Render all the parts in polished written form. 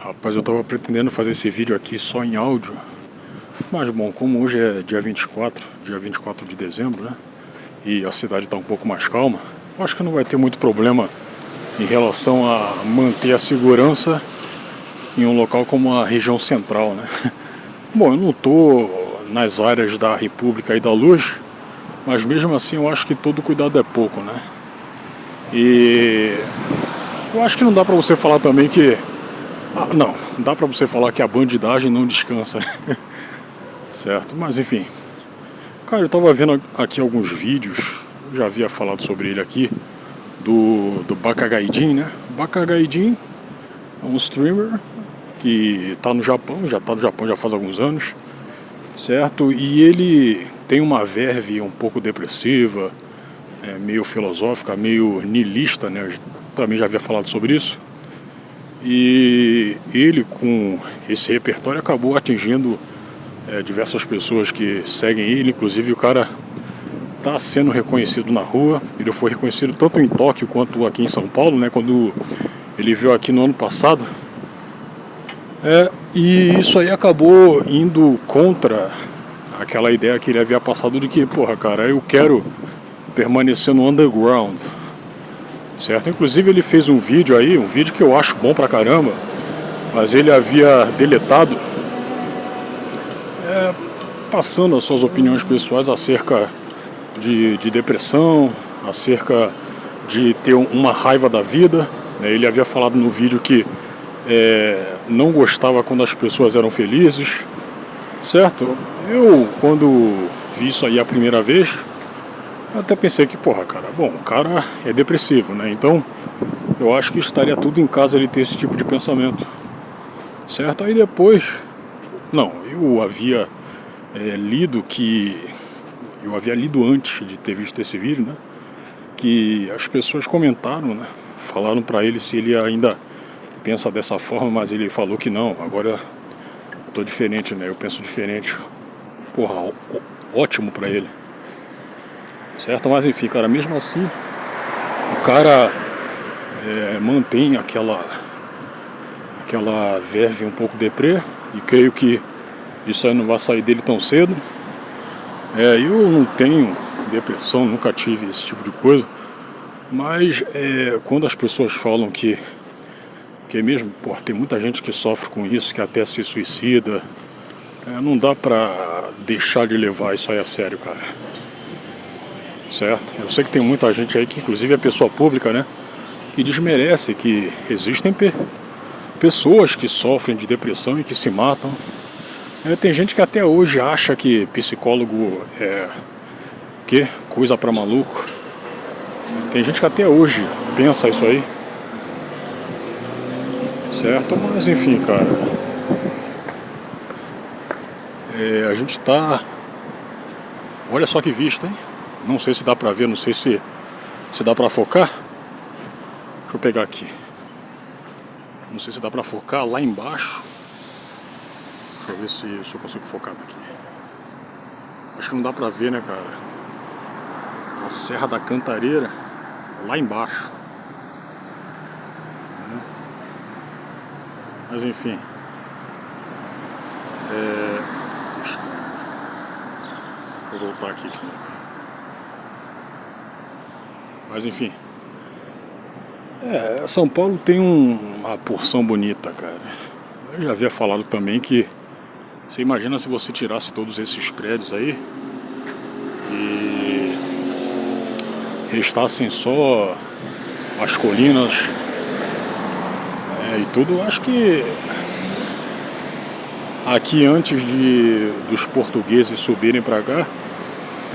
Rapaz, eu tava pretendendo fazer esse vídeo aqui só em áudio, mas bom, como hoje é dia 24 de dezembro, né? E a cidade tá um pouco mais calma, eu acho que não vai ter muito problema em relação a manter a segurança em um local como a região central, né? Bom, eu não tô nas áreas da República e da Luz, mas mesmo assim eu acho que todo cuidado é pouco, né? E eu acho que não dá pra você falar também que não, dá pra você falar que a bandidagem não descansa, certo? Mas enfim, cara, eu tava vendo aqui alguns vídeos, já havia falado sobre ele aqui, do Baka Gaijin, né? Baka Gaijin é um streamer que tá no Japão, já tá no Japão já faz alguns anos, certo? E ele tem uma verve um pouco depressiva, meio filosófica, meio niilista, né? Eu também já havia falado sobre isso. E ele, com esse repertório, acabou atingindo diversas pessoas que seguem ele. Inclusive o cara está sendo reconhecido na rua. Ele foi reconhecido tanto em Tóquio quanto aqui em São Paulo, né, quando ele veio aqui no ano passado. E isso aí acabou indo contra aquela ideia que ele havia passado de que, porra, cara, eu quero permanecer no underground, certo? Inclusive ele fez um vídeo aí, um vídeo que eu acho bom pra caramba, mas ele havia deletado, passando as suas opiniões pessoais acerca de depressão, acerca de ter uma raiva da vida, né? Ele havia falado no vídeo que não gostava quando as pessoas eram felizes, certo? Eu, quando vi isso aí a primeira vez, eu até pensei que, porra, cara, bom, o cara é depressivo, né? Então, eu acho que estaria tudo em casa ele ter esse tipo de pensamento, certo? Aí depois, não, eu havia lido antes de ter visto esse vídeo, né? Que as pessoas comentaram, né? Falaram pra ele se ele ainda pensa dessa forma, mas ele falou que não, agora eu tô diferente, né? Eu penso diferente. Porra, ótimo pra ele, certo? Mas enfim, cara, mesmo assim, o cara mantém aquela verve um pouco deprê, e creio que isso aí não vai sair dele tão cedo. Eu não tenho depressão, nunca tive esse tipo de coisa, mas quando as pessoas falam que mesmo, porra, tem muita gente que sofre com isso, que até se suicida, não dá pra deixar de levar isso aí a sério, cara, certo? Eu sei que tem muita gente aí que inclusive é pessoa pública, né, que desmerece que existem pessoas que sofrem de depressão e que se matam. Tem gente que até hoje acha que psicólogo é coisa pra maluco. Tem gente que até hoje pensa isso aí, certo? Mas enfim, cara, a gente tá... Olha só que vista, hein? Não sei se dá pra ver, não sei se dá pra focar. Deixa eu pegar aqui. Não sei se dá pra focar lá embaixo. Deixa eu ver se eu consigo focar daqui. Acho que não dá pra ver, né, cara? A Serra da Cantareira, lá embaixo. Mas enfim. Vou voltar aqui de novo. Mas enfim. São Paulo tem uma porção bonita, cara. Eu já havia falado também que você imagina se você tirasse todos esses prédios aí e restassem só as colinas e tudo. Acho que aqui, antes dos portugueses subirem pra cá,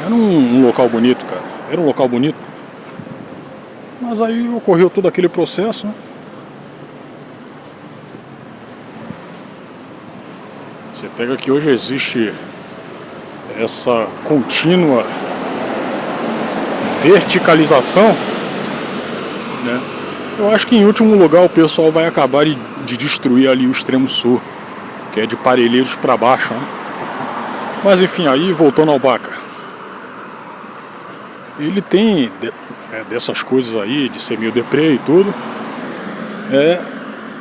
era um local bonito, cara. Era um local bonito. Mas aí ocorreu todo aquele processo, né? Você pega que hoje existe essa contínua verticalização, né? Eu acho que em último lugar o pessoal vai acabar de destruir ali o extremo sul, que é de Parelheiros para baixo, né? Mas enfim, aí voltando ao Baka, ele tem dessas coisas aí, de ser meio deprê e tudo,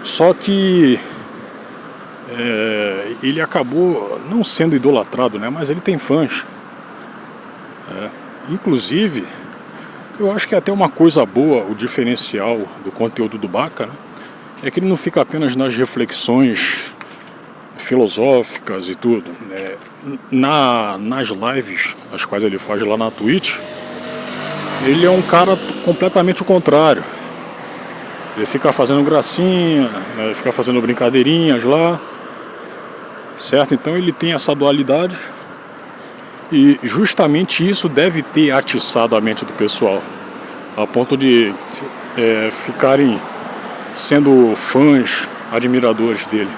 só que ele acabou não sendo idolatrado, né? Mas ele tem fãs. Inclusive, eu acho que é até uma coisa boa, o diferencial do conteúdo do Baca, né? É que ele não fica apenas nas reflexões filosóficas e tudo. Nas lives, as quais ele faz lá na Twitch, ele é um cara completamente o contrário. Ele fica fazendo gracinha, né? Fica fazendo brincadeirinhas lá, certo? Então ele tem essa dualidade e justamente isso deve ter atiçado a mente do pessoal, a ponto de ficarem sendo fãs, admiradores dele,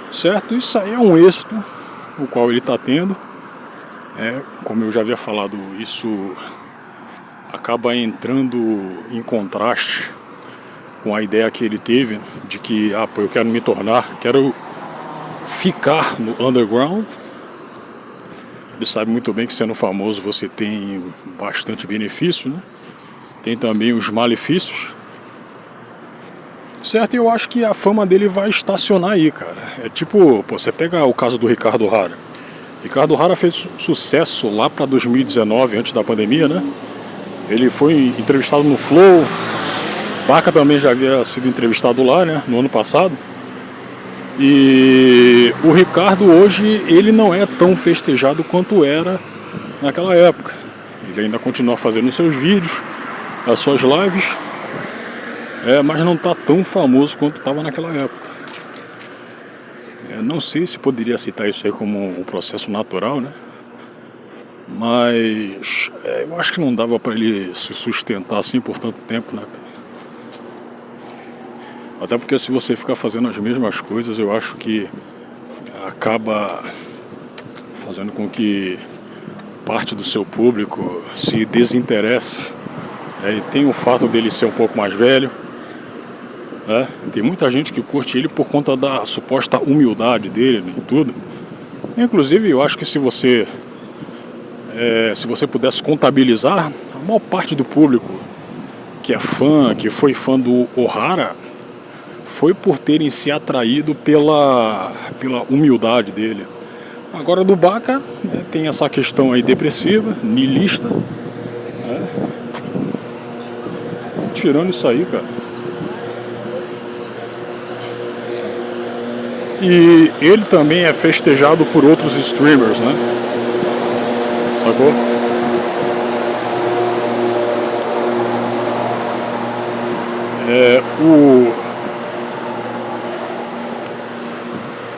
certo? Isso aí é um êxito o qual ele está tendo. Como eu já havia falado, isso acaba entrando em contraste com a ideia que ele teve de que eu quero me tornar, quero ficar no underground. Ele sabe muito bem que sendo famoso você tem bastante benefício, né? Tem também os malefícios, certo? E eu acho que a fama dele vai estacionar aí, cara. É tipo, você pega o caso do Ricardo Hara. Ricardo Hara fez sucesso lá para 2019, antes da pandemia, né? Ele foi entrevistado no Flow. Baca também já havia sido entrevistado lá, né? No ano passado. E o Ricardo hoje, ele não é tão festejado quanto era naquela época. Ele ainda continua fazendo os seus vídeos, as suas lives, mas não está tão famoso quanto estava naquela época. Não sei se poderia citar isso aí como um processo natural, né? Mas eu acho que não dava para ele se sustentar assim por tanto tempo, né, cara? Até porque se você ficar fazendo as mesmas coisas, eu acho que acaba fazendo com que parte do seu público se desinteresse. E tem o fato dele ser um pouco mais velho. Tem muita gente que curte ele por conta da suposta humildade dele, né, e tudo. Inclusive, eu acho que se você pudesse contabilizar, a maior parte do público que é fã, que foi fã do O'Hara, foi por terem se atraído pela humildade dele. Agora do Baca, tem essa questão aí depressiva, niilista. Tirando isso aí, cara. E ele também é festejado por outros streamers, né? Sacou?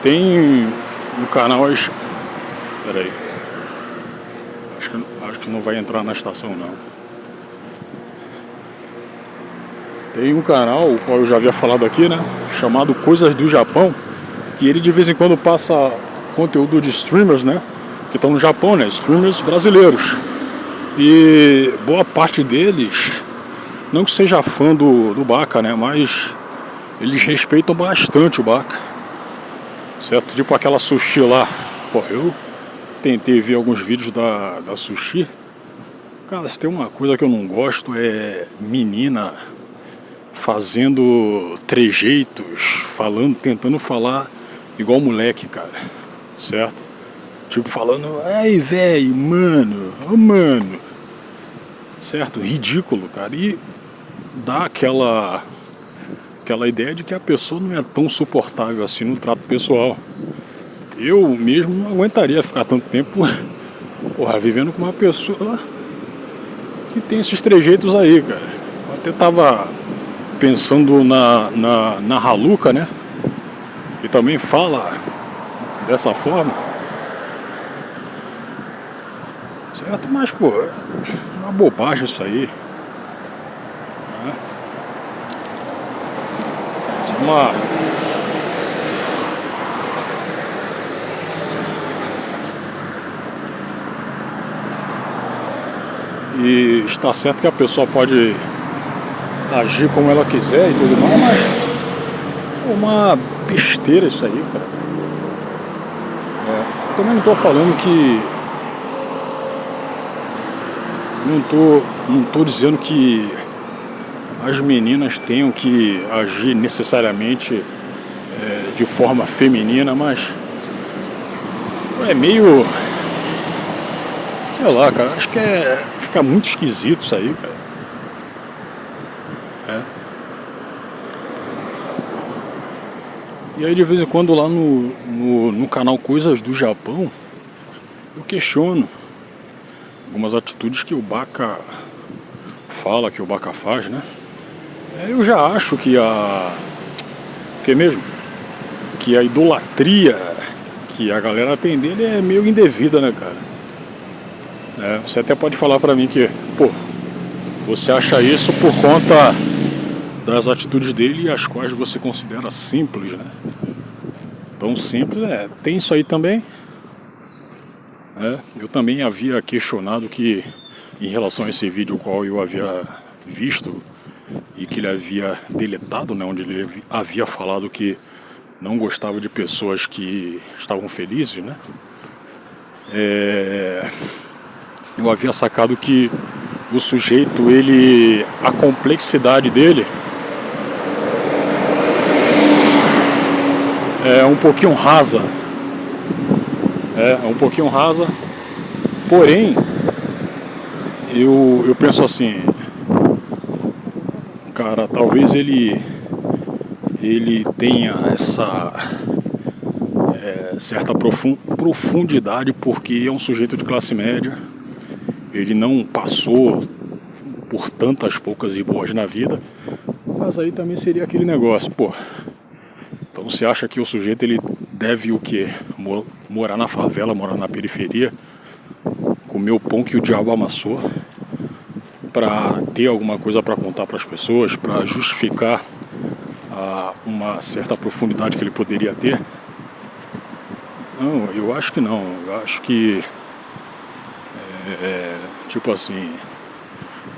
Tem um canal. Peraí. Acho que não vai entrar na estação, não. Tem um canal, o qual eu já havia falado aqui, né? Chamado Coisas do Japão. Que ele de vez em quando passa conteúdo de streamers, né? Que estão no Japão, né? Streamers brasileiros. E boa parte deles, não que seja fã do Baca, né? Mas eles respeitam bastante o Baca. Certo? Tipo aquela Sushi lá. Pô, eu tentei ver alguns vídeos da Sushi. Cara, se tem uma coisa que eu não gosto é menina fazendo trejeitos, tentando falar igual moleque, cara. Certo? Tipo falando, ai, velho, mano, oh, mano. Certo? Ridículo, cara. E dá aquela ideia de que a pessoa não é tão suportável assim no trato pessoal. Eu mesmo não aguentaria ficar tanto tempo vivendo com uma pessoa que tem esses trejeitos aí, cara. Eu até tava pensando na Haluca, né? Que também fala dessa forma. Certo? Mas, pô, é uma bobagem isso aí. E está certo que a pessoa pode agir como ela quiser e tudo mais, mas é uma besteira isso aí, cara. Também não estou falando que não tô dizendo que as meninas tenham que agir necessariamente de forma feminina, mas é meio, sei lá, cara, acho que fica muito esquisito isso aí, cara. É. E aí de vez em quando lá no canal Coisas do Japão, eu questiono algumas atitudes que o Baka fala, que o Baka faz, né? Eu já acho que que é mesmo? Que a idolatria que a galera tem dele é meio indevida, né, cara? Você até pode falar pra mim que, pô, você acha isso por conta das atitudes dele, as quais você considera simples, né? Tão simples, tem isso aí também. Eu também havia questionado que, em relação a esse vídeo qual eu havia visto e que ele havia deletado, né, onde ele havia falado que não gostava de pessoas que estavam felizes, né? Eu havia sacado que o sujeito, a complexidade dele é um pouquinho rasa. É um pouquinho rasa. Porém, eu penso assim, cara, talvez ele tenha essa certa profundidade, porque é um sujeito de classe média. Ele não passou por tantas poucas e boas na vida. Mas aí também seria aquele negócio, pô. Então você acha que o sujeito ele deve o quê? Morar na favela, morar na periferia, comer o pão que o diabo amassou, para ter alguma coisa para contar para as pessoas, para justificar uma certa profundidade que ele poderia ter? Não, eu acho que não. Eu acho que tipo assim,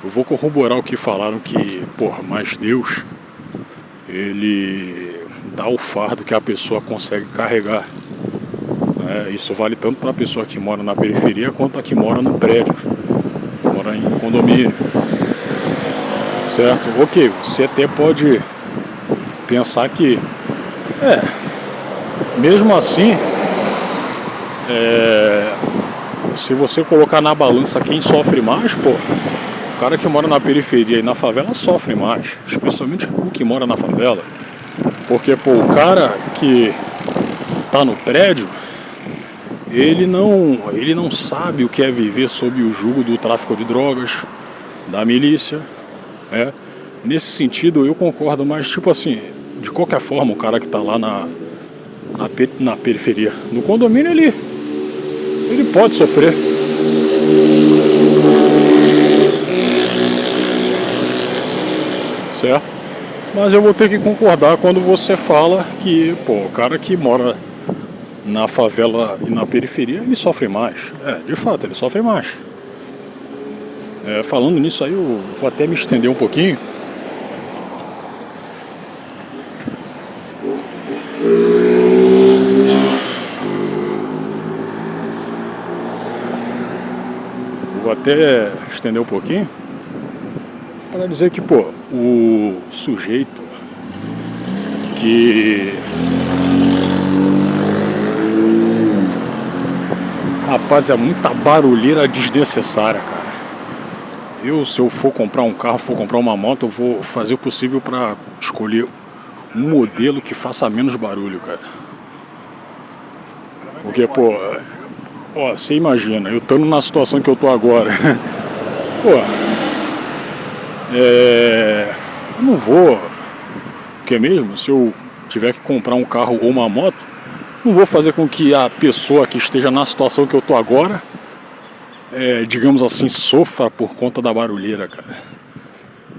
eu vou corroborar o que falaram que, porra, mas Deus, ele dá o fardo que a pessoa consegue carregar. Isso vale tanto para a pessoa que mora na periferia quanto a que mora no prédio, que mora em condomínio. Certo? Ok, você até pode pensar que, mesmo assim, se você colocar na balança quem sofre mais, pô, o cara que mora na periferia e na favela sofre mais, especialmente o que mora na favela. Porque, pô, o cara que tá no prédio, ele não sabe o que é viver sob o jugo do tráfico de drogas, da milícia. Nesse sentido eu concordo, mas tipo assim, de qualquer forma, o cara que tá lá na periferia, no condomínio, ele pode sofrer. Certo? Mas eu vou ter que concordar quando você fala que, pô, o cara que mora na favela e na periferia, ele sofre mais. De fato, ele sofre mais. Falando nisso aí, eu vou até me estender um pouquinho. Vou até estender um pouquinho para dizer que, pô, o sujeito que... Rapaz, é muita barulheira desnecessária, cara. Se eu for comprar um carro, for comprar uma moto, eu vou fazer o possível para escolher um modelo que faça menos barulho, cara. Porque, pô, você imagina, eu estando na situação que eu tô agora, pô, eu não vou, porque mesmo, se eu tiver que comprar um carro ou uma moto, não vou fazer com que a pessoa que esteja na situação que eu tô agora, digamos assim, sofra por conta da barulheira, cara.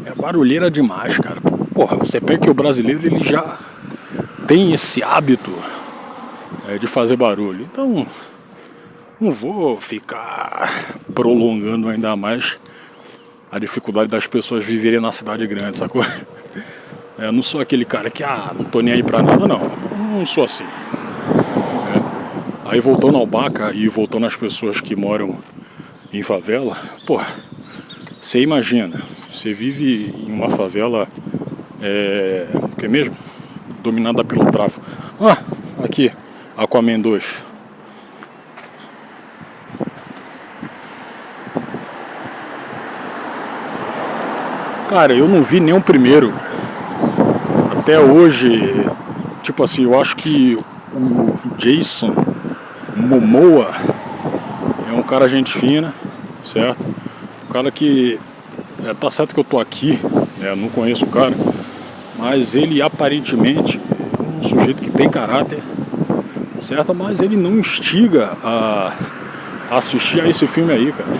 É barulheira demais, cara. Porra, você pega que o brasileiro, ele já tem esse hábito de fazer barulho. Então, não vou ficar prolongando ainda mais a dificuldade das pessoas viverem na cidade grande, sacou? Eu não sou aquele cara que, não tô nem aí pra nada, não. Não sou assim. Aí voltando ao Baka e voltando às pessoas que moram em favela, porra, você imagina, você vive em uma favela, o que mesmo? dominada pelo tráfico. Ah, aqui, Aquaman 2. Cara, eu não vi nem o primeiro. Até hoje, tipo assim, eu acho que o Jason Momoa é um cara gente fina, certo? Um cara que, tá certo que eu tô aqui, não conheço o cara, mas ele aparentemente é um sujeito que tem caráter, certo? Mas ele não instiga a assistir a esse filme aí, cara,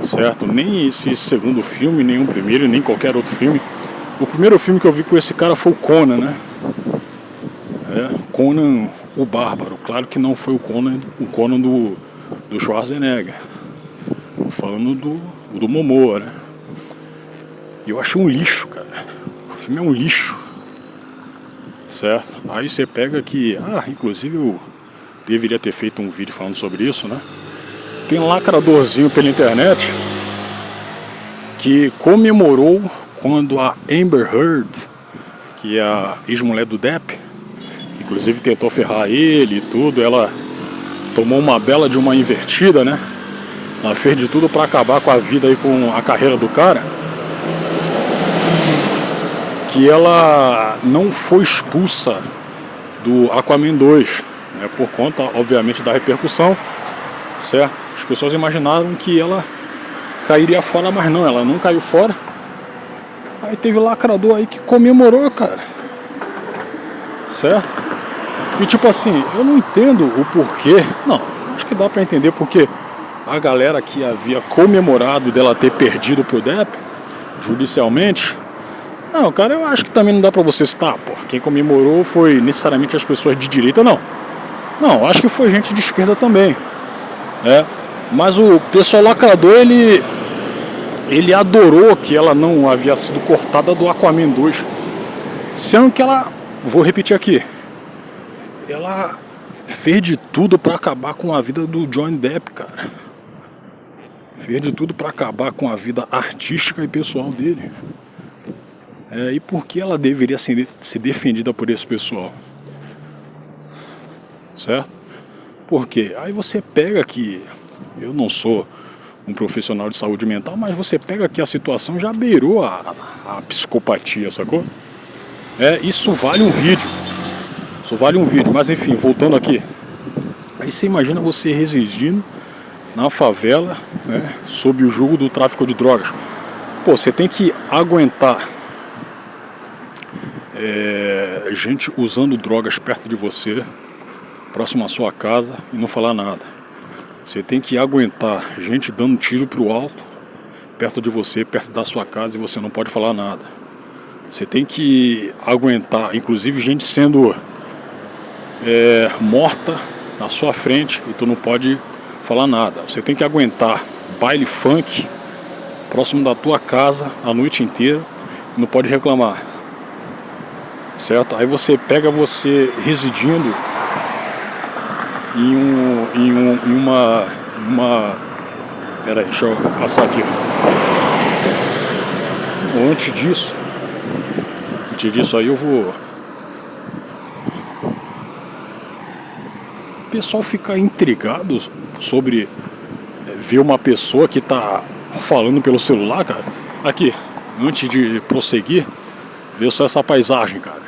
certo? Nem esse segundo filme, nem o primeiro, nem qualquer outro filme. O primeiro filme que eu vi com esse cara foi o Conan, né? Conan o Bárbaro. Claro que não foi o Conan do Schwarzenegger. Tô falando do Momoa, né? E eu achei um lixo, cara. O filme é um lixo. Certo? Aí você pega que... inclusive eu deveria ter feito um vídeo falando sobre isso, né? Tem um lacradorzinho pela internet que comemorou quando a Amber Heard, que é a ex-mulher do Depp, que inclusive tentou ferrar ele e tudo, ela tomou uma bela de uma invertida, né? Ela fez de tudo pra acabar com a vida e com a carreira do cara. Que ela não foi expulsa do Aquaman 2, né? Por conta, obviamente, da repercussão, certo? As pessoas imaginaram que ela cairia fora, mas não, ela não caiu fora. Aí teve lacrador aí que comemorou, cara. Certo? E tipo assim, eu não entendo o porquê. Não, acho que dá pra entender porque a galera que havia comemorado dela ter perdido pro Depp judicialmente. Não, cara, eu acho que também não dá pra você citar, pô. Quem comemorou foi necessariamente as pessoas de direita, não. Não, acho que foi gente de esquerda também. Mas o pessoal lacrador, ele adorou que ela não havia sido cortada do Aquaman 2. Sendo que ela, vou repetir aqui, ela fez de tudo pra acabar com a vida do Johnny Depp, cara. Fez de tudo pra acabar com a vida artística e pessoal dele. E por que ela deveria ser defendida por esse pessoal? Certo? Porque aí você pega que eu não sou um profissional de saúde mental, mas você pega que a situação já beirou a psicopatia, sacou? Isso vale um vídeo. Isso vale um vídeo, mas enfim, voltando aqui. Aí você imagina você residindo na favela, né, sob o jugo do tráfico de drogas. Pô, você tem que aguentar gente usando drogas perto de você, próximo à sua casa, e não falar nada. Você tem que aguentar gente dando tiro pro alto, perto de você, perto da sua casa, e você não pode falar nada. Você tem que aguentar, inclusive, gente sendo morta na sua frente e tu não pode falar nada. Você tem que aguentar baile funk próximo da tua casa a noite inteira e não pode reclamar. Certo? Aí você pega você residindo em uma peraí, deixa eu passar aqui. Antes disso aí eu vou. O pessoal fica intrigado sobre ver uma pessoa que tá falando pelo celular, cara. Aqui, antes de prosseguir, vê só essa paisagem, cara.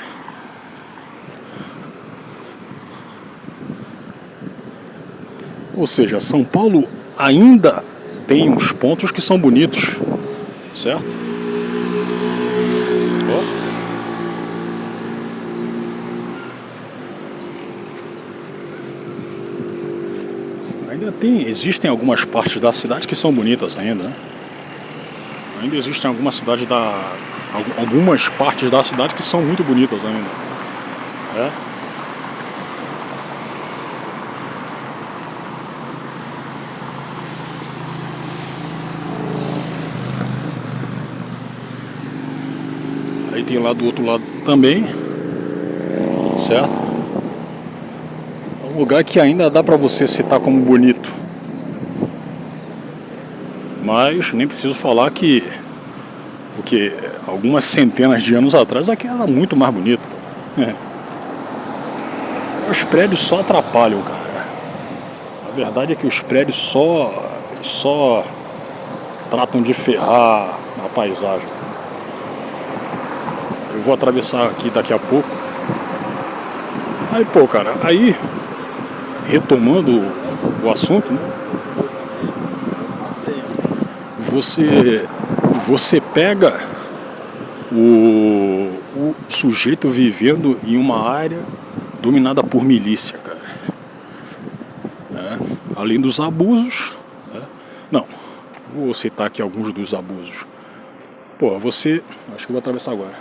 Ou seja, São Paulo ainda tem uns pontos que são bonitos, certo? Existem algumas partes da cidade que são bonitas ainda, né? Ainda existem algumas partes da cidade que são muito bonitas ainda. Aí tem lá do outro lado também, certo? É um lugar que ainda dá pra você citar como bonito. Mas nem preciso falar que algumas centenas de anos atrás aqui era muito mais bonito. Os prédios só atrapalham, cara. A verdade é que os prédios só tratam de ferrar a paisagem. Eu vou atravessar aqui daqui a pouco. Aí, pô, cara, aí, retomando o assunto, né? Você pega o sujeito vivendo em uma área dominada por milícia, cara. Além dos abusos, né? Não, vou citar aqui alguns dos abusos. Pô, você... Acho que eu vou atravessar agora.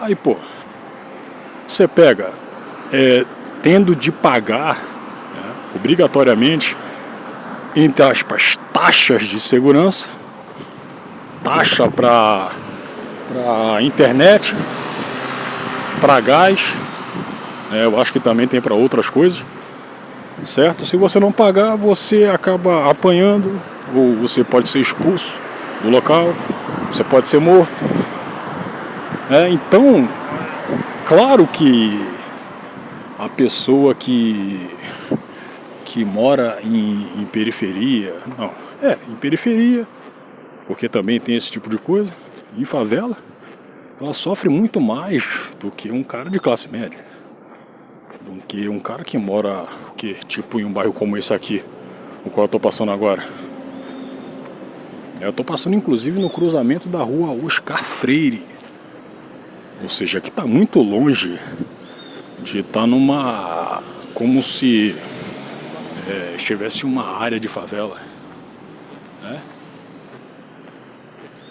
Aí, pô, você pega tendo de pagar, né, obrigatoriamente, entre aspas, taxas de segurança, taxa para internet, para gás, eu acho que também tem para outras coisas, certo? Se você não pagar, você acaba apanhando, ou você pode ser expulso do local, você pode ser morto. Então, claro que a pessoa que mora em periferia, não, em periferia, porque também tem esse tipo de coisa, em favela, ela sofre muito mais do que um cara de classe média, do que um cara que mora, tipo em um bairro como esse aqui, o qual eu tô passando agora. Eu tô passando inclusive no cruzamento da rua Oscar Freire, ou seja, que tá muito longe de estar numa... como se estivesse uma área de favela, né?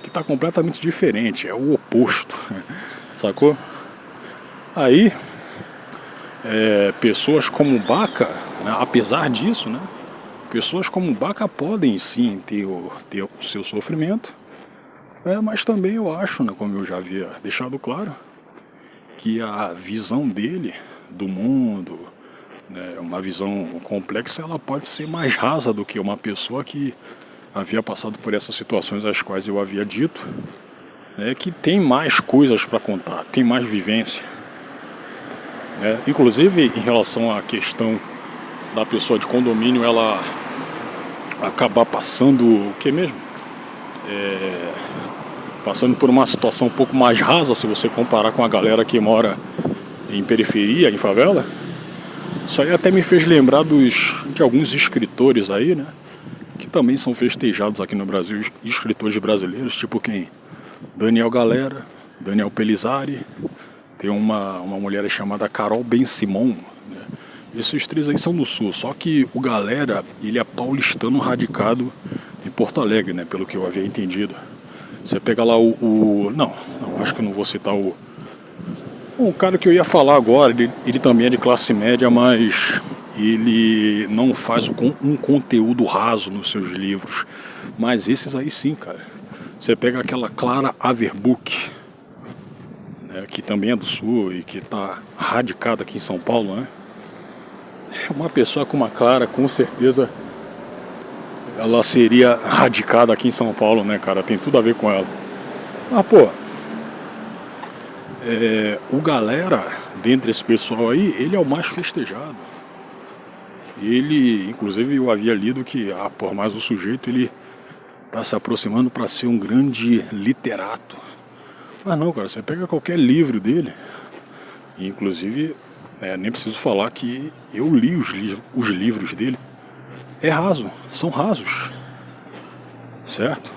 Que tá completamente diferente, é o oposto, sacou? Aí, pessoas como Baca, né, apesar disso, né, pessoas como Baca podem sim ter o seu sofrimento, mas também eu acho, né, como eu já havia deixado claro, que a visão dele do mundo, né, uma visão complexa, ela pode ser mais rasa do que uma pessoa que havia passado por essas situações às quais eu havia dito, né, que tem mais coisas para contar, tem mais vivência. Inclusive em relação à questão da pessoa de condomínio, ela acabar passando o que mesmo? Passando por uma situação um pouco mais rasa, se você comparar com a galera que mora em periferia, em favela. Isso aí até me fez lembrar de alguns escritores aí, né, que também são festejados aqui no Brasil, escritores brasileiros, tipo quem? Daniel Galera, Daniel Pelizari, tem uma mulher chamada Carol Ben-Simon, né? Esses três aí são do Sul, só que o Galera, ele é paulistano radicado em Porto Alegre, né, pelo que eu havia entendido. Você pega lá não, acho que eu não vou citar o cara que eu ia falar agora, ele também é de classe média, mas ele não faz um conteúdo raso nos seus livros. Mas esses aí sim, cara. Você pega aquela Clara Averbuch, né, que também é do Sul e que está radicada aqui em São Paulo, né? Uma pessoa como a Clara, com certeza, ela seria radicada aqui em São Paulo, né, cara? Tem tudo a ver com ela. Mas, pô, o Galera, dentre esse pessoal aí, ele é o mais festejado. Ele, inclusive, eu havia lido que, mas o sujeito, ele tá se aproximando para ser um grande literato. Mas não, cara, você pega qualquer livro dele, e inclusive, nem preciso falar que eu li os livros dele. É raso, são rasos, certo?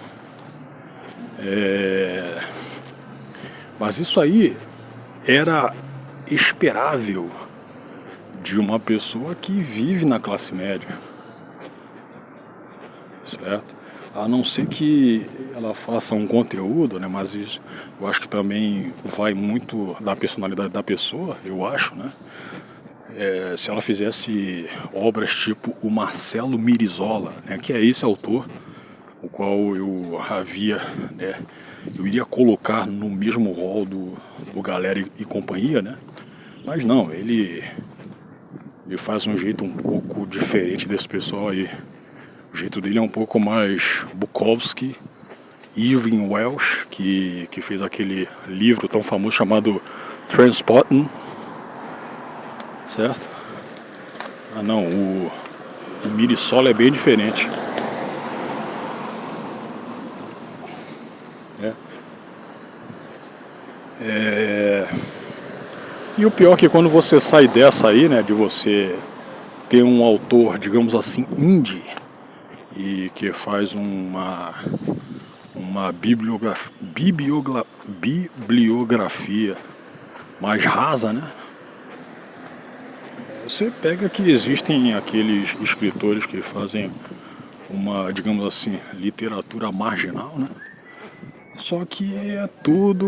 Mas isso aí era esperável de uma pessoa que vive na classe média, certo? A não ser que ela faça um conteúdo, né? Mas isso eu acho que também vai muito da personalidade da pessoa, eu acho, né? Se ela fizesse obras tipo o Marcelo Mirizola, né, que é esse autor, o qual eu havia, né, eu iria colocar no mesmo rol do Galera e companhia, né? Mas não, ele faz um jeito um pouco diferente desse pessoal aí. O jeito dele é um pouco mais Bukowski, Irving Welsh, que fez aquele livro tão famoso chamado Transporting, certo? Ah não, o Mirisola é bem diferente. E o pior é que quando você sai dessa aí, né, de você ter um autor, digamos assim, indie, e que faz uma bibliografia mais rasa, né? Você pega que existem aqueles escritores que fazem uma, digamos assim, literatura marginal, né? Só que é tudo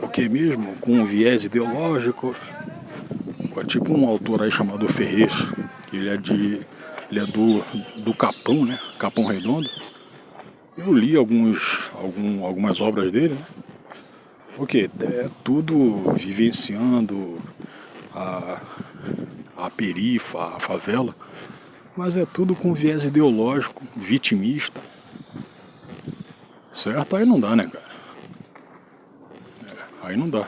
o que mesmo? Com um viés ideológico. É tipo um autor aí chamado Ferrez, que ele é do Capão, né? Capão Redondo. Eu li algumas obras dele, né? Porque é tudo vivenciando a perifa, a favela, mas é tudo com viés ideológico, vitimista, certo? Aí não dá, né, cara? Aí não dá.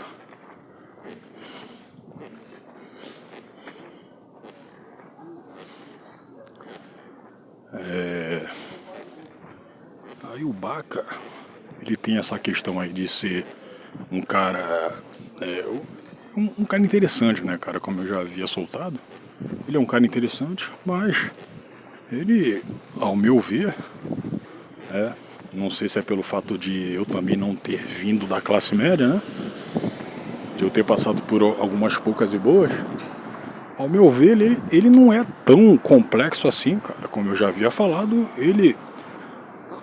Aí o Baca, ele tem essa questão aí de ser um cara, um cara interessante, né, cara? Como eu já havia soltado, ele é um cara interessante, mas ele, ao meu ver, não sei se é pelo fato de eu também não ter vindo da classe média, né? De eu ter passado por algumas poucas e boas. Ao meu ver, ele não é tão complexo assim, cara. Como eu já havia falado, ele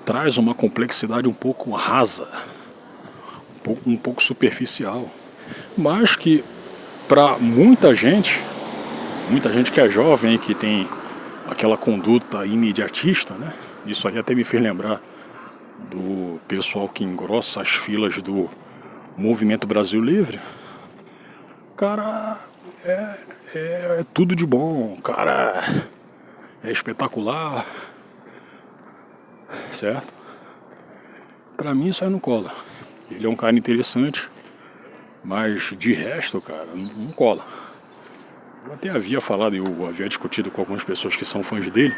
traz uma complexidade um pouco rasa, um pouco superficial. Mas que para muita gente que é jovem, que tem aquela conduta imediatista, né? Isso aí até me fez lembrar do pessoal que engrossa as filas do Movimento Brasil Livre. Cara, é tudo de bom, cara, é espetacular, certo? Pra mim isso aí não cola. Ele é um cara interessante, mas de resto, cara, não cola. Eu até havia falado, eu havia discutido com algumas pessoas que são fãs dele,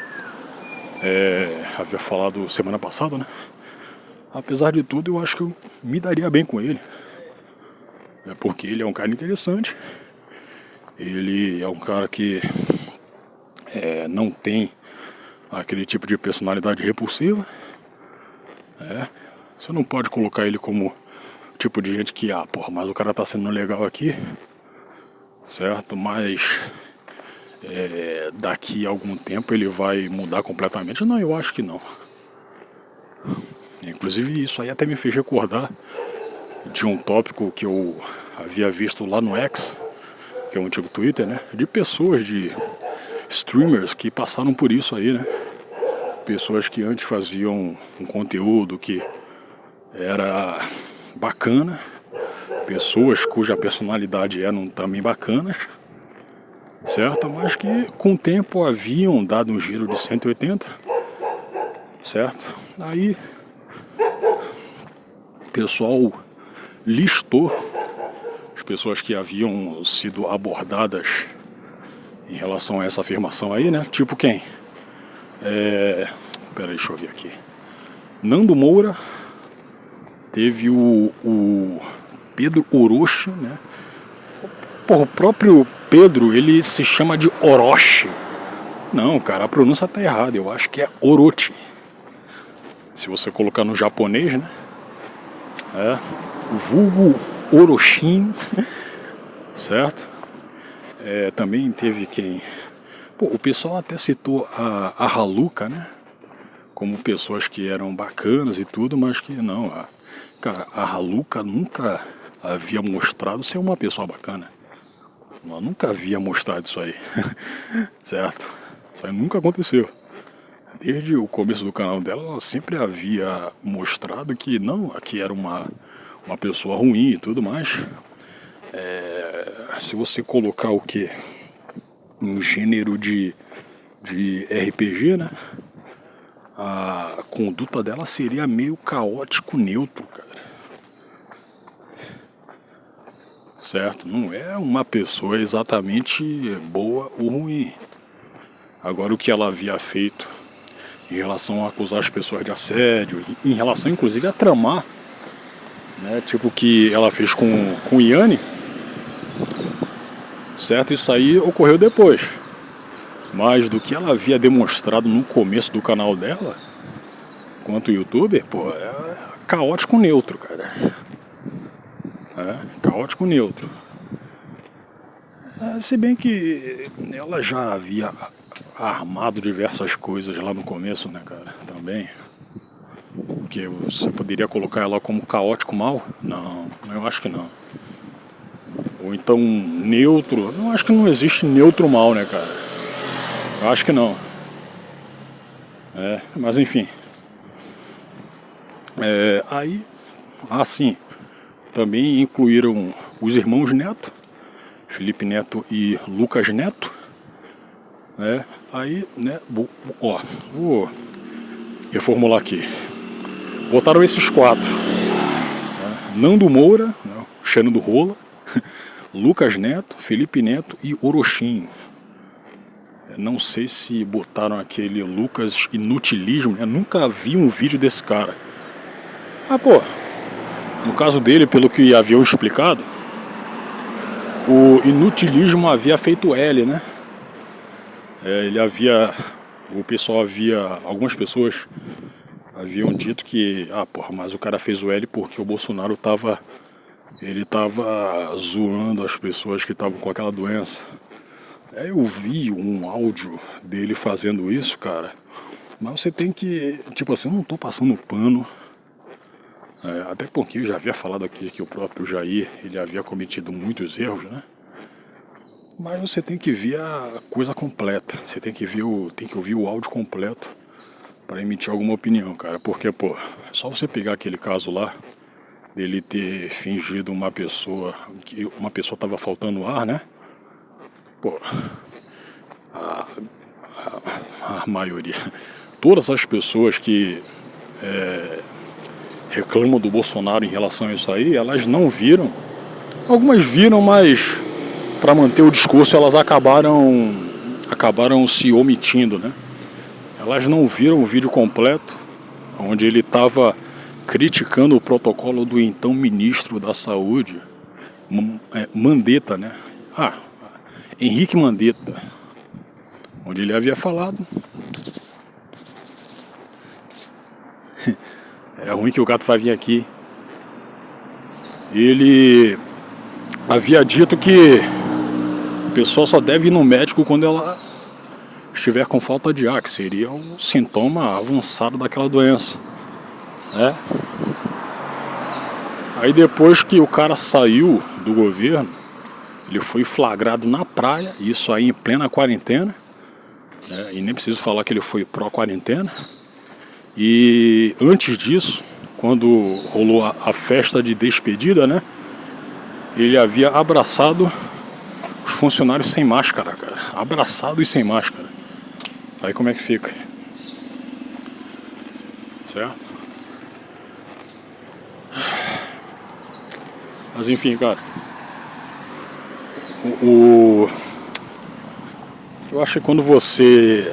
havia falado semana passada, né? Apesar de tudo, eu acho que eu me daria bem com ele. Porque ele é um cara interessante. Ele é um cara que não tem aquele tipo de personalidade repulsiva. Você não pode colocar ele como tipo de gente que, porra, mas o cara tá sendo legal aqui, certo? Mas daqui a algum tempo ele vai mudar completamente. Não, eu acho que não. Inclusive isso aí até me fez recordar de um tópico que eu havia visto lá no X, que é o antigo Twitter, né? De pessoas, de streamers que passaram por isso aí, né? Pessoas que antes faziam um conteúdo que era bacana, pessoas cuja personalidade eram também bacanas, certo? Mas que com o tempo haviam dado um giro de 180, certo? Aí o pessoal listou as pessoas que haviam sido abordadas em relação a essa afirmação aí, né? Tipo quem? Peraí, deixa eu ver aqui. Nando Moura, teve o Pedro Orochi, né? Porra, o próprio Pedro, ele se chama de Orochi. Não, cara, a pronúncia tá errada, eu acho que é Orochi. Se você colocar no japonês, né? O vulgo Orochinho, certo? Também teve quem? Pô, o pessoal até citou a Haluka, né? Como pessoas que eram bacanas e tudo, mas que não. Cara, a Haluka nunca havia mostrado ser uma pessoa bacana. Ela nunca havia mostrado isso aí, certo? Isso aí nunca aconteceu. Desde o começo do canal dela, ela sempre havia mostrado que não, aqui era uma pessoa ruim e tudo mais. Se você colocar o que? Um gênero de RPG, né? a conduta dela seria meio caótico neutro, cara. Certo? Não é uma pessoa exatamente boa ou ruim. Agora, o que ela havia feito em relação a acusar as pessoas de assédio, em relação inclusive a tramar, né? Tipo o que ela fez com o Yanni, certo? Isso aí ocorreu depois. Mas do que ela havia demonstrado no começo do canal dela, quanto youtuber, pô, é caótico neutro, cara. É, caótico neutro. Se bem que ela já havia armado diversas coisas lá no começo, né, cara, também. Porque você poderia colocar ela como caótico mal? Não, eu acho que não. Ou então neutro, eu acho que não existe neutro mal, né, cara? Eu acho que não. Mas enfim. Aí, assim, também incluíram os irmãos Neto, Felipe Neto e Lucas Neto, né? Aí, né, vou reformular aqui. Botaram esses quatro, né? Nando Moura, né, Xano do Rola, Lucas Neto, Felipe Neto e Orochinho. Não sei se botaram aquele Lucas Inutilismo, né? Nunca vi um vídeo desse cara. Pô, no caso dele, pelo que haviam explicado, o Inutilismo havia feito L, né? Algumas pessoas haviam dito que, porra, mas o cara fez o L porque o Bolsonaro tava zoando as pessoas que estavam com aquela doença. Eu vi um áudio dele fazendo isso, cara, mas você tem que, tipo assim, eu não tô passando pano, até porque eu já havia falado aqui que o próprio Jair, ele havia cometido muitos erros, né? Mas você tem que ver a coisa completa, você tem que ouvir o áudio completo para emitir alguma opinião, cara, porque, pô, é só você pegar aquele caso lá, dele ter fingido que uma pessoa tava faltando ar, né? Pô, a maioria, todas as pessoas que reclamam do Bolsonaro em relação a isso aí, elas não viram. Algumas viram, mas para manter o discurso elas acabaram se omitindo, né? Elas não viram o vídeo completo, onde ele estava criticando o protocolo do então ministro da Saúde, Mandetta, né? Henrique Mandetta, onde ele havia falado. É ruim que o gato vai vir aqui. Ele havia dito que a pessoa só deve ir no médico quando ela estiver com falta de ar, que seria um sintoma avançado daquela doença, né? Aí depois que o cara saiu do governo, ele foi flagrado na praia, isso aí em plena quarentena, né? E nem preciso falar que ele foi pró-quarentena. E antes disso, quando rolou a festa de despedida, né? Ele havia abraçado os funcionários sem máscara, cara. Abraçado e sem máscara. Aí como é que fica? Certo? Mas enfim, cara. Eu acho que quando você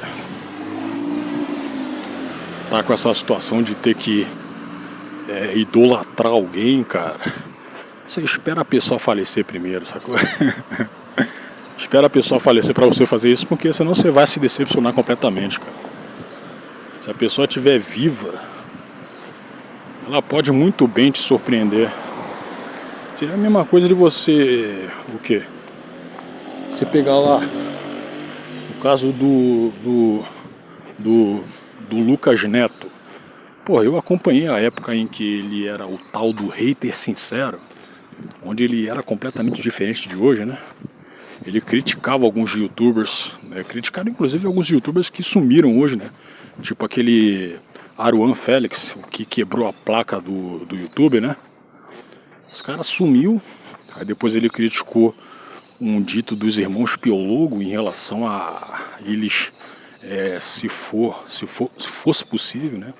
tá com essa situação de ter que idolatrar alguém, cara, você espera a pessoa falecer primeiro, sacou? Espera a pessoa falecer pra você fazer isso, porque senão você vai se decepcionar completamente, cara. Se a pessoa estiver viva, ela pode muito bem te surpreender. Seria a mesma coisa de você... O quê? Você pegar lá o caso do Lucas Neto. Pô, eu acompanhei a época em que ele era o tal do hater sincero, onde ele era completamente diferente de hoje, né? Ele criticava alguns youtubers, né? Criticaram inclusive alguns youtubers que sumiram hoje, né? Tipo aquele Aruan Félix, que quebrou a placa do YouTube, né? Esse cara sumiu. Aí depois ele criticou um dito dos irmãos Piologo em relação a eles se fosse possível, né,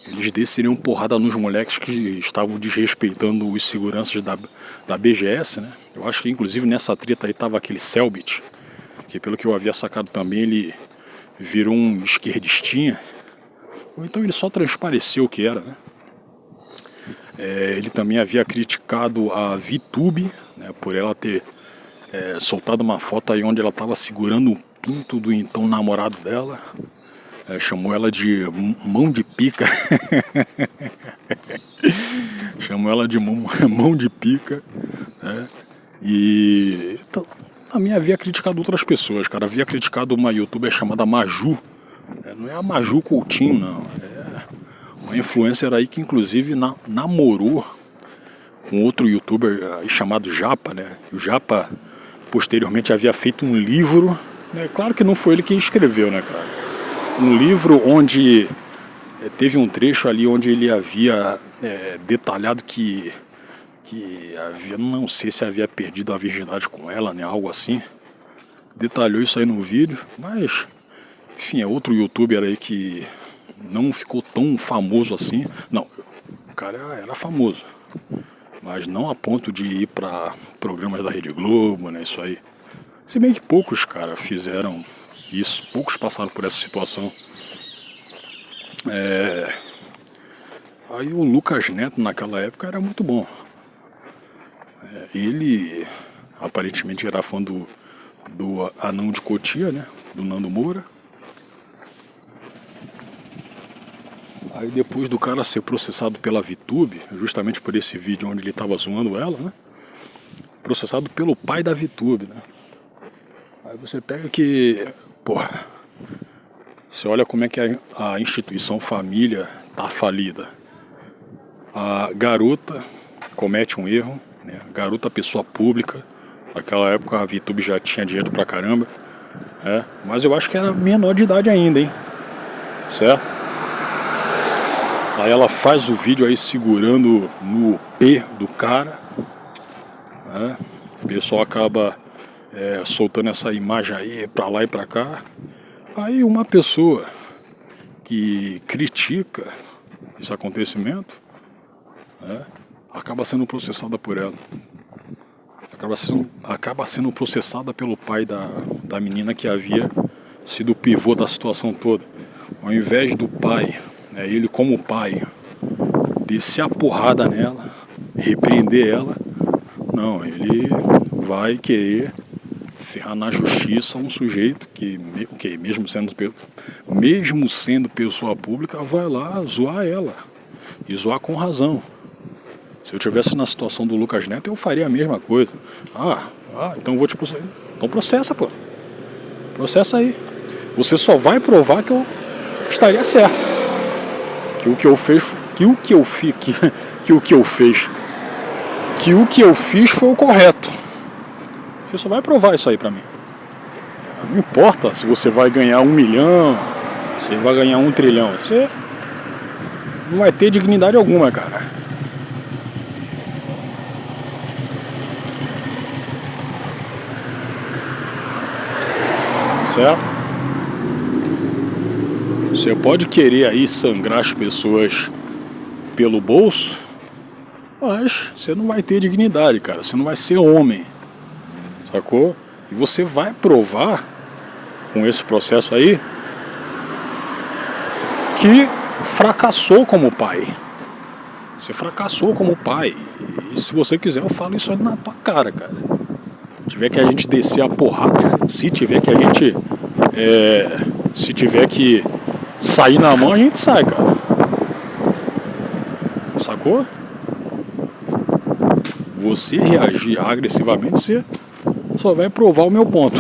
eles desceriam porrada nos moleques que estavam desrespeitando os seguranças da BGS, né? Eu acho que inclusive nessa treta aí tava aquele Selbit, que pelo que eu havia sacado também ele virou um esquerdistinha, ou então ele só transpareceu o que era, né? Ele também havia criticado a VTube, né, por ela ter soltado uma foto aí onde ela estava segurando o pinto do então namorado dela. Chamou ela de mão de pica. Chamou ela de mão de pica, né? E também havia criticado outras pessoas, cara. Havia criticado uma youtuber chamada Maju. Não é a Maju Coutinho, não. É uma influencer aí que inclusive namorou com outro youtuber chamado Japa, né? E o Japa posteriormente havia feito um livro, né? Claro que não foi ele quem escreveu, né, cara? Um livro onde teve um trecho ali onde ele havia detalhado que havia, não sei se havia perdido a virgindade com ela, né, algo assim. Detalhou isso aí no vídeo, mas enfim, é outro youtuber aí que não ficou tão famoso assim. Não, o cara era famoso, mas não a ponto de ir para programas da Rede Globo, né, isso aí. Se bem que poucos, cara, fizeram isso, poucos passaram por essa situação. Aí o Lucas Neto naquela época era muito bom. Ele aparentemente era fã do Anão de Cotia, né? Do Nando Moura. Aí depois do cara ser processado pela VTube, justamente por esse vídeo onde ele estava zoando ela, né? Processado pelo pai da VTube, né? Aí você pega que, porra, você olha como é que a instituição família tá falida. A garota comete um erro, né? A garota pessoa pública. Naquela época a VTube já tinha dinheiro pra caramba. Mas eu acho que era menor de idade ainda, hein? Certo? Aí ela faz o vídeo aí segurando no P do cara. O pessoal acaba soltando essa imagem aí pra lá e pra cá. Aí uma pessoa que critica esse acontecimento acaba sendo processada por ela. Acaba sendo processada pelo pai da menina que havia sido o pivô da situação toda. Ao invés do pai, ele como pai, descer a porrada nela, repreender ela, não, ele vai querer ferrar na justiça um sujeito que mesmo sendo pessoa pública, vai lá zoar ela. E zoar com razão. Se eu tivesse na situação do Lucas Neto, eu faria a mesma coisa. Então eu vou te processar. Então processa, pô. Processa aí. Você só vai provar que eu estaria certo. Que o que eu fiz foi o correto. Você só vai provar isso aí pra mim. Não importa se você vai ganhar 1 milhão, se vai ganhar 1 trilhão. Você não vai ter dignidade alguma, cara. Certo? Você pode querer aí sangrar as pessoas pelo bolso, mas você não vai ter dignidade, cara. Você não vai ser homem. Sacou? E você vai provar com esse processo aí que fracassou como pai. Você fracassou como pai. E se você quiser eu falo isso aí na tua cara, cara. Se tiver que a gente descer a porrada, se tiver que a gente se tiver que sair na mão, a gente sai, cara. Sacou? Você reagir agressivamente, você só vai provar o meu ponto.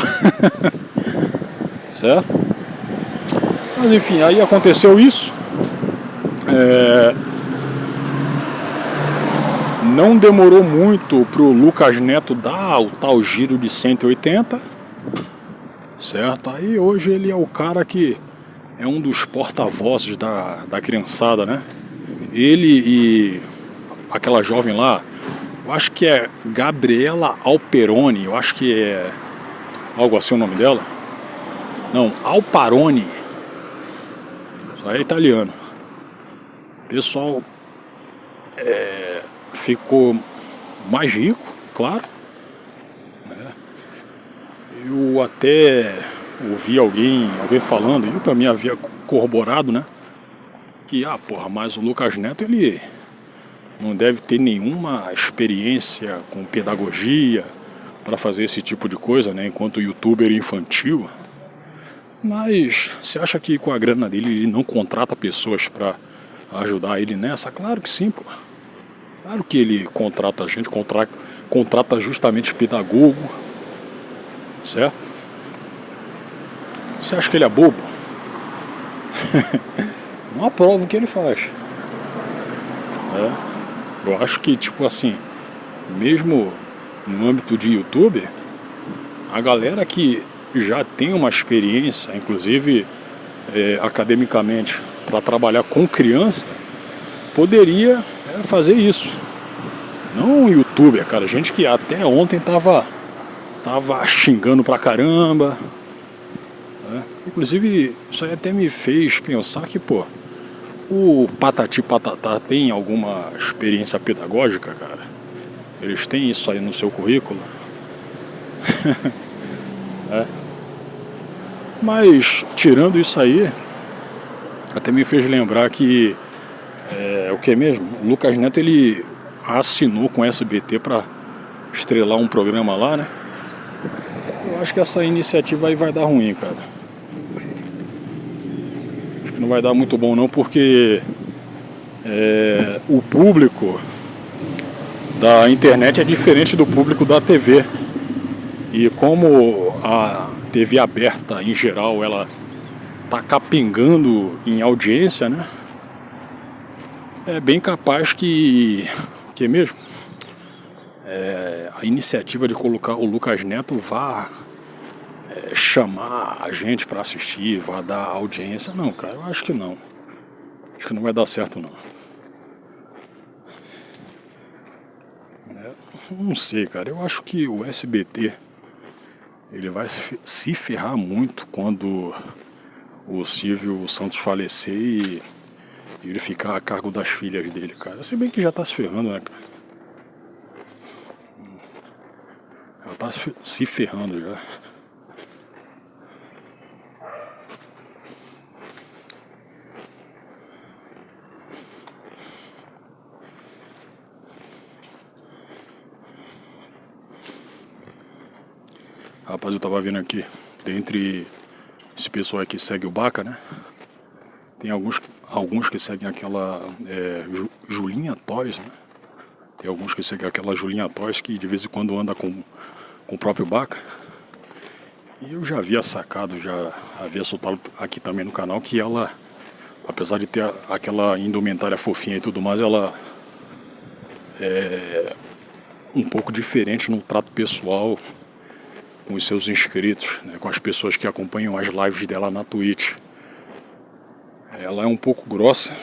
Certo? Mas enfim, aí aconteceu isso. Não demorou muito pro Lucas Neto dar o tal giro de 180. Certo? Aí hoje ele é o cara que é um dos porta-vozes da criançada, né? Ele e aquela jovem lá, eu acho que é Gabriela Alperoni, eu acho que é algo assim o nome dela. Não, Alparone. Isso aí é italiano. O pessoal ficou mais rico, claro. Eu até ouvi alguém falando, eu também havia corroborado, né? Que, mas o Lucas Neto, ele não deve ter nenhuma experiência com pedagogia para fazer esse tipo de coisa, né? Enquanto youtuber infantil. Mas você acha que com a grana dele ele não contrata pessoas para ajudar ele nessa? Claro que sim, pô. Claro que ele contrata gente, contrata justamente pedagogo, certo? Você acha que ele é bobo? Não aprova o que ele faz. Eu acho que, tipo assim, mesmo no âmbito de YouTube, a galera que já tem uma experiência, inclusive academicamente, para trabalhar com criança, poderia fazer isso. Não um youtuber, cara, gente que até ontem tava xingando pra caramba. Inclusive, isso aí até me fez pensar que, o Patati Patatá tem alguma experiência pedagógica, cara? Eles têm isso aí no seu currículo? Mas, tirando isso aí, até me fez lembrar que o que mesmo? O Lucas Neto, ele assinou com o SBT pra estrelar um programa lá, né? Eu acho que essa iniciativa aí vai dar ruim, cara. Acho que não vai dar muito bom não, porque o público da internet é diferente do público da TV. E como a TV aberta, em geral, ela tá capengando em audiência, né? É bem capaz que mesmo? A iniciativa de colocar o Lucas Neto vá chamar a gente pra assistir, vá dar audiência. Não, cara, eu acho que não. Acho que não vai dar certo, não. Não sei, cara. Eu acho que o SBT ele vai se ferrar muito quando o Silvio Santos falecer e ele ficar a cargo das filhas dele, cara. Se bem que já tá se ferrando, né, cara? Ela tá se ferrando já. Rapaz, eu tava vendo aqui, dentre esse pessoal aí que segue o Baca, né? Tem alguns que seguem aquela Julinha Toys, né? Tem alguns que seguem aquela Julinha Toys que de vez em quando anda com o próprio Baca. E eu já havia sacado, já havia soltado aqui também no canal que ela, apesar de ter aquela indumentária fofinha e tudo mais, ela é um pouco diferente no trato pessoal com os seus inscritos, né, com as pessoas que acompanham as lives dela na Twitch. Ela é um pouco grossa,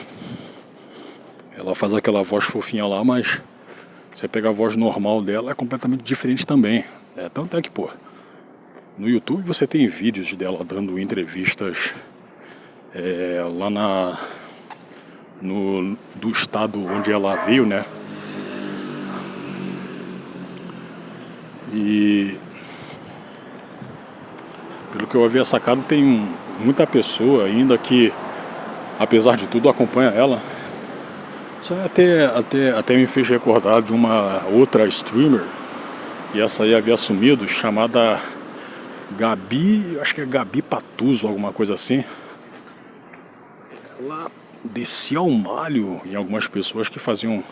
ela faz aquela voz fofinha lá, mas você pega a voz normal dela, é completamente diferente também. Tanto é que, no YouTube você tem vídeos dela dando entrevistas lá do estado onde ela veio, né? E pelo que eu havia sacado, tem muita pessoa ainda que, apesar de tudo, acompanha ela. Isso até me fez recordar de uma outra streamer, e essa aí havia sumido, chamada Gabi, acho que é Gabi Patuso, alguma coisa assim. Ela descia ao malho em algumas pessoas que faziam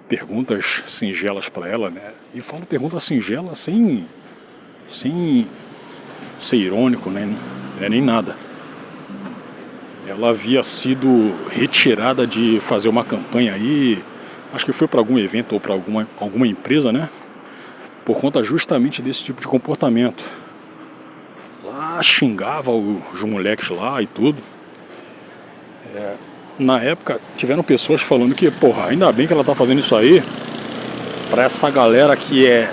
perguntas singelas pra ela, né? E falo perguntas singelas sem ser irônico, né? Nem nada. Ela havia sido retirada de fazer uma campanha aí, acho que foi para algum evento ou para alguma empresa, né? Por conta justamente desse tipo de comportamento. Lá xingava os moleques lá e tudo. Na época tiveram pessoas falando que, ainda bem que ela tá fazendo isso aí pra essa galera que é,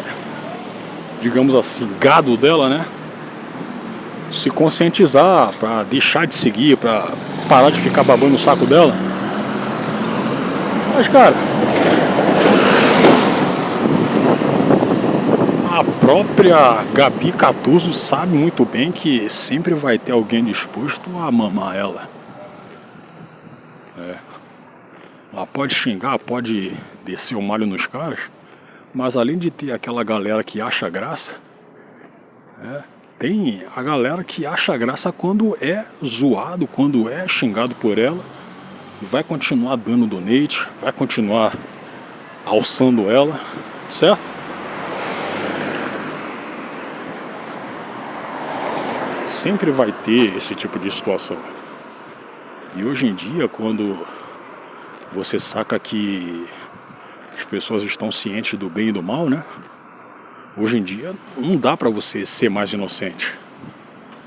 digamos assim, gado dela, né? se conscientizar, pra deixar de seguir, pra parar de ficar babando o saco dela. Mas, cara, a própria Gabi Catuso sabe muito bem que sempre vai ter alguém disposto a mamar ela. Ela pode xingar, pode descer o malho nos caras, mas além de ter aquela galera que acha graça, tem a galera que acha graça quando é zoado, quando é xingado por ela, e vai continuar dando donate, vai continuar alçando ela, certo? Sempre vai ter esse tipo de situação. E hoje em dia, quando você saca que as pessoas estão cientes do bem e do mal, né? Hoje em dia não dá pra você ser mais inocente.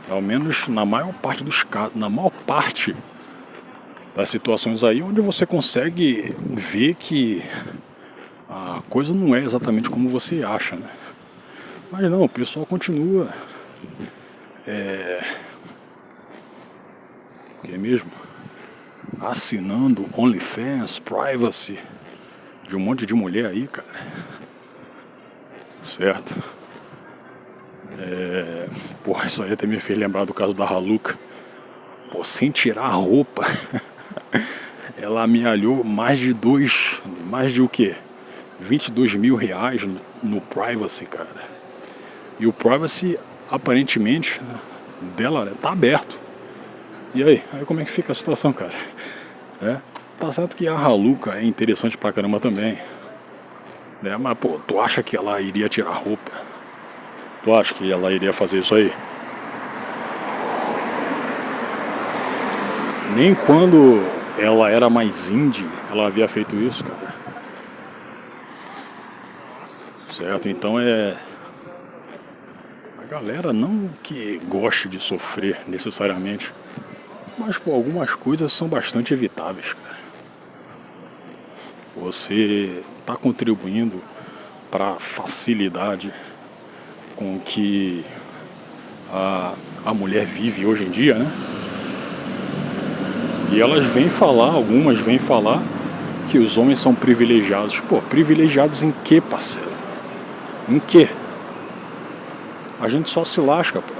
Ao menos na maior parte dos casos, na maior parte das situações aí onde você consegue ver que a coisa não é exatamente como você acha, né? Mas não, o pessoal continua é mesmo assinando OnlyFans, Privacy de um monte de mulher aí, cara. Certo? Porra, isso aí até me fez lembrar do caso da Raluca. Pô, sem tirar a roupa, ela amealhou mais de o quê? 22 mil reais no Privacy, cara. E o Privacy, aparentemente, dela tá aberto. E aí como é que fica a situação, cara? Tá certo que a Raluca é interessante pra caramba também, né? Mas, pô, tu acha que ela iria tirar roupa? Tu acha que ela iria fazer isso aí? Nem quando ela era mais indie, ela havia feito isso, cara. Certo? Então a galera não que goste de sofrer necessariamente, mas, pô, algumas coisas são bastante evitáveis, cara. Você tá contribuindo para a facilidade com que a mulher vive hoje em dia, né? E elas vêm falar, algumas vêm falar que os homens são privilegiados. Pô, privilegiados em quê, parceiro? Em quê? A gente só se lasca, pô.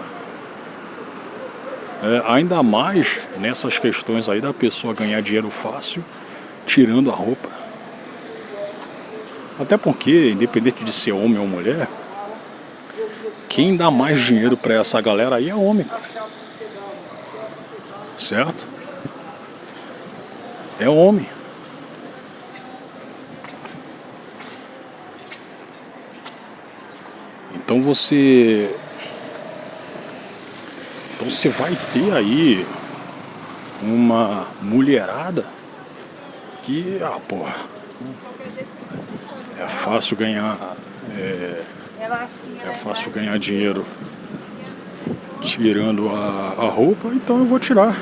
Ainda mais nessas questões aí da pessoa ganhar dinheiro fácil tirando a roupa. Até porque, independente de ser homem ou mulher, quem dá mais dinheiro pra essa galera aí é homem, cara. Certo? É homem. Então você vai ter aí uma mulherada que, porra, é fácil ganhar dinheiro tirando a roupa, então eu vou tirar.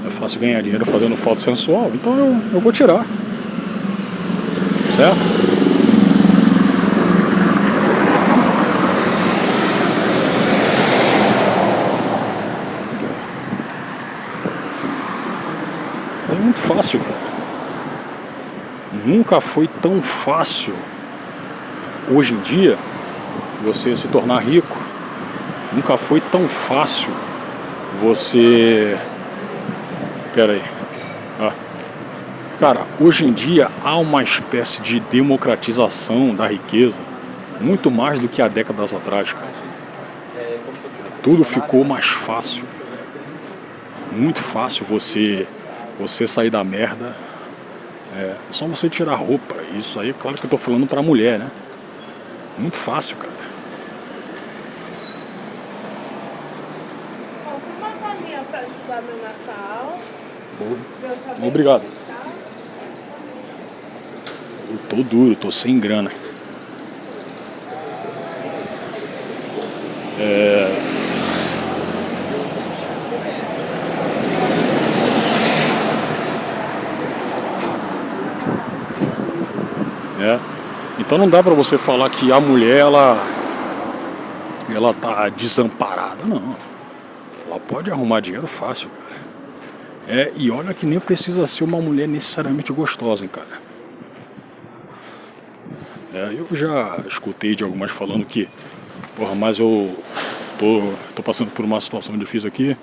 É fácil ganhar dinheiro fazendo foto sensual, então eu vou tirar. Certo? É muito fácil, cara. Nunca foi tão fácil hoje em dia você se tornar rico. Nunca foi tão fácil você... Pera aí. Cara, hoje em dia há uma espécie de democratização da riqueza, muito mais do que há décadas atrás, cara. Tudo ficou mais fácil. Muito fácil você sair da merda. É só você tirar a roupa. Isso aí, claro que eu tô falando pra mulher, né? Muito fácil, cara. Compre uma bolinha pra ajudar meu Natal. Obrigado. Eu tô duro, tô sem grana. Então não dá pra você falar que a mulher ela tá desamparada, não. ela pode arrumar dinheiro fácil, cara. E olha que nem precisa ser uma mulher necessariamente gostosa, hein, cara. Eu já escutei de algumas falando que, porra, mas eu tô passando por uma situação difícil aqui.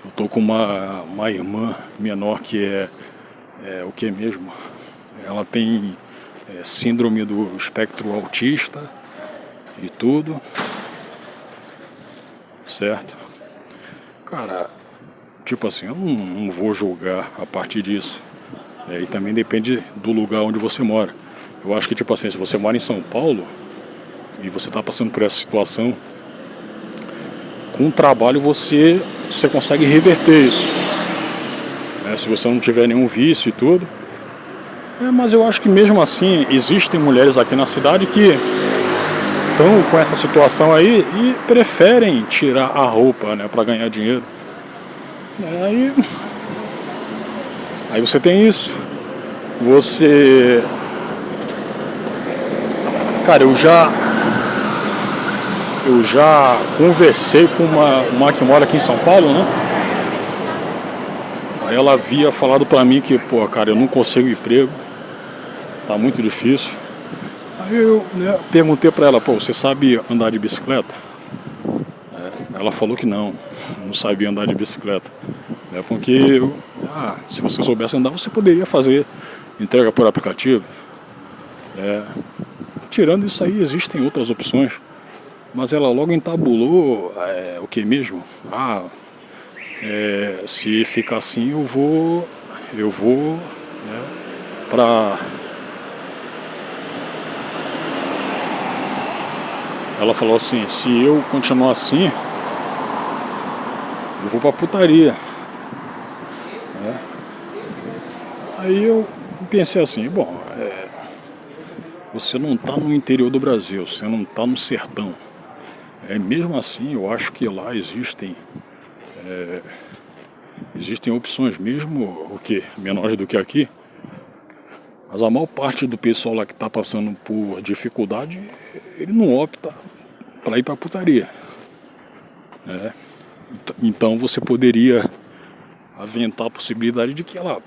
Eu tô com uma irmã menor que é o que mesmo? Ela tem síndrome do espectro autista e tudo, certo? Cara, tipo assim, eu não vou julgar a partir disso. E também depende do lugar onde você mora. Eu acho que, tipo assim, se você mora em São Paulo e você tá passando por essa situação, com o trabalho você consegue reverter isso. Se você não tiver nenhum vício e tudo. Mas eu acho que mesmo assim existem mulheres aqui na cidade que estão com essa situação aí e preferem tirar a roupa, né, para ganhar dinheiro. Aí você tem isso. Cara, eu já conversei com uma que mora aqui em São Paulo, né? Aí ela havia falado pra mim que, pô, cara, eu não consigo emprego, tá muito difícil. Aí eu, né, perguntei pra ela, pô, você sabe andar de bicicleta? Ela falou que não sabia andar de bicicleta. Porque se você soubesse andar, você poderia fazer entrega por aplicativo. Tirando isso aí, existem outras opções. Mas ela logo entabulou o que mesmo? Se ficar assim eu vou, né, pra... Ela falou assim, se eu continuar assim, eu vou pra putaria. Aí eu pensei assim, bom, você não tá no interior do Brasil, você não tá no sertão. Mesmo assim, eu acho que lá existem opções, mesmo o que menores do que aqui. Mas a maior parte do pessoal lá que está passando por dificuldade, ele não opta para ir para putaria. Então você poderia aventar a possibilidade de que ela,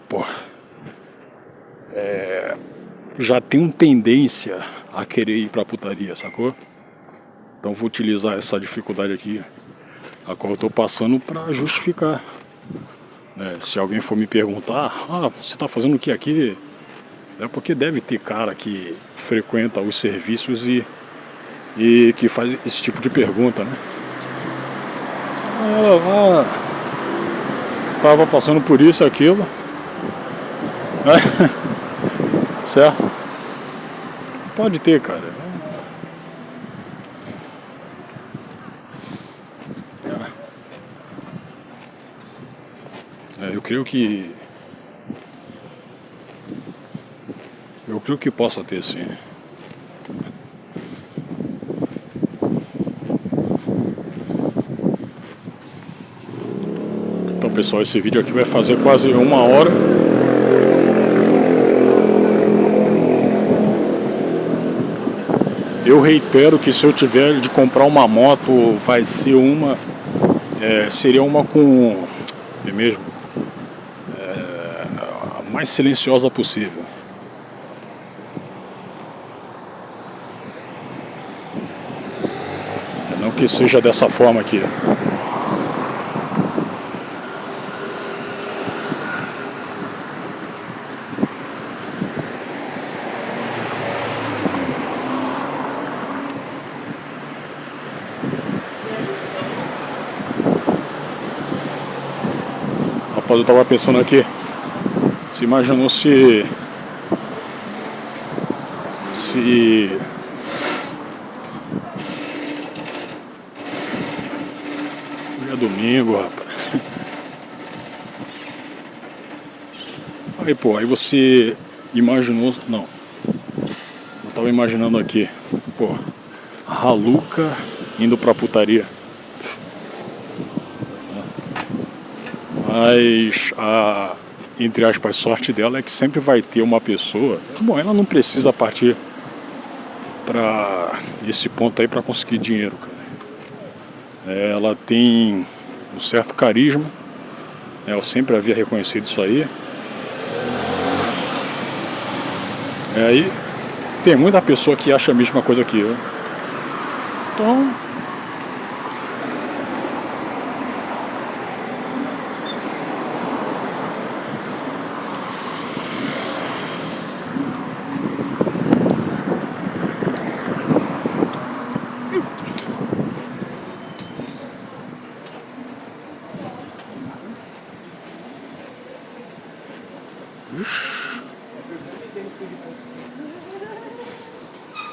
já tem uma tendência a querer ir para putaria, sacou? Então vou utilizar essa dificuldade aqui, a qual eu estou passando, para justificar. Se alguém for me perguntar, você está fazendo o que aqui? Porque deve ter cara que frequenta os serviços e que faz esse tipo de pergunta, né? Ela estava passando por isso e aquilo, certo? Pode ter, cara. Eu creio que possa ter, sim. Então, pessoal, esse vídeo aqui vai fazer quase 1 hora. Eu reitero que se eu tiver de comprar uma moto, vai ser seria uma com, a mais silenciosa possível. Não que seja dessa forma aqui. Rapaz, eu tava pensando aqui. Você imaginou se hoje é domingo, rapaz. Aí você imaginou... Não. Eu tava imaginando aqui. Raluca indo pra putaria. Mas entre aspas, sorte dela é que sempre vai ter uma pessoa... ela não precisa partir pra esse ponto aí pra conseguir dinheiro, cara. Ela tem um certo carisma. Eu sempre havia reconhecido isso aí. E tem muita pessoa que acha a mesma coisa que eu. Então,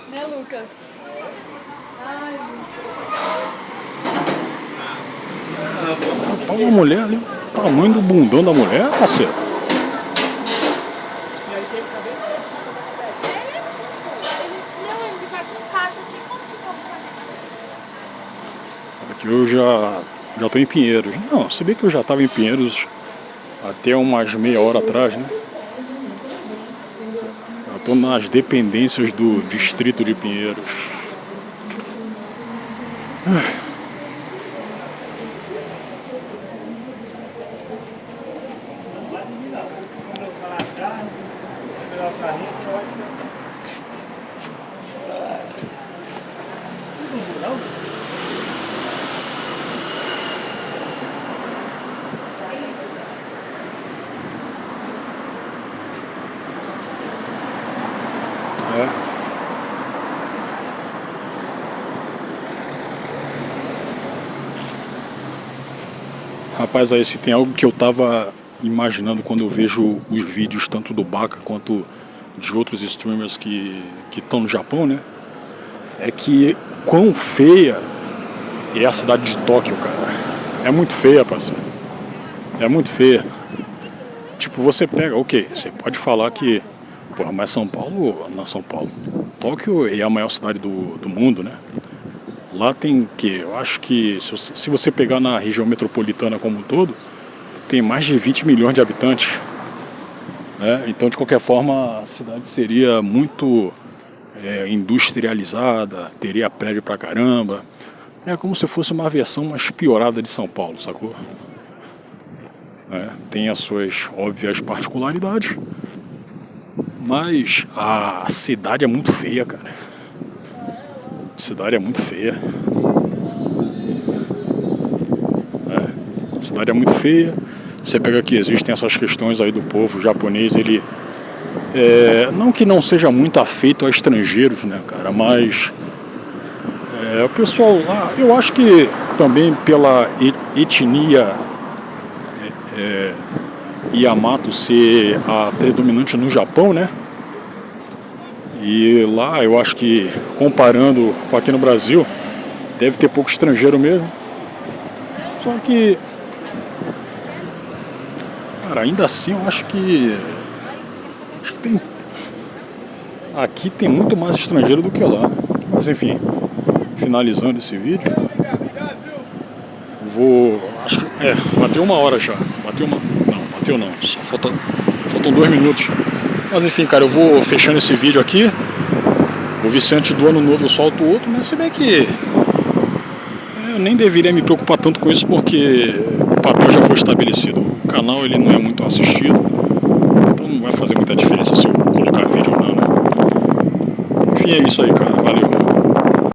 Né, Lucas? Ai, olha uma mulher ali, o tamanho do bundão da mulher, parceiro. ele vai com casa aqui, como que vamos fazer? Aqui eu já tô em Pinheiros. Não, se bem que eu já tava em Pinheiros até umas meia hora atrás, né? Eu tô nas dependências do distrito de Pinheiros. Rapaz, aí se tem algo que eu tava imaginando quando eu vejo os vídeos tanto do Baka quanto de outros streamers que estão no Japão, né? É que quão feia é a cidade de Tóquio, cara. É muito feia, parceiro. É muito feia. Tipo, você pega, ok, você pode falar que, porra, mas São Paulo, não é São Paulo. Tóquio é a maior cidade do mundo, né? Lá tem que, eu acho que se você pegar na região metropolitana como um todo, tem mais de 20 milhões de habitantes, né? Então, de qualquer forma, a cidade seria muito industrializada, teria prédio pra caramba. É como se fosse uma versão mais piorada de São Paulo, sacou? Tem as suas óbvias particularidades, mas a cidade é muito feia, cara. A cidade é muito feia. A cidade é muito feia. Você pega aqui, existem essas questões aí do povo japonês, ele... não que não seja muito afeito a estrangeiros, né, cara, mas... o pessoal lá, eu acho que também pela etnia Yamato ser a predominante no Japão, né? E lá eu acho que, comparando com aqui no Brasil, deve ter pouco estrangeiro mesmo. Só que, cara, ainda assim eu acho que tem... Aqui tem muito mais estrangeiro do que lá. Mas enfim, finalizando esse vídeo, acho que bateu uma hora já. Bateu não, só faltam 2 minutos. Mas enfim, cara, eu vou fechando esse vídeo aqui. Vou ver se antes do ano novo eu solto outro, mas se bem que eu nem deveria me preocupar tanto com isso, porque o papel já foi estabelecido. O canal ele não é muito assistido, então não vai fazer muita diferença se eu colocar vídeo ou não, né? Enfim, é isso aí, cara. Valeu.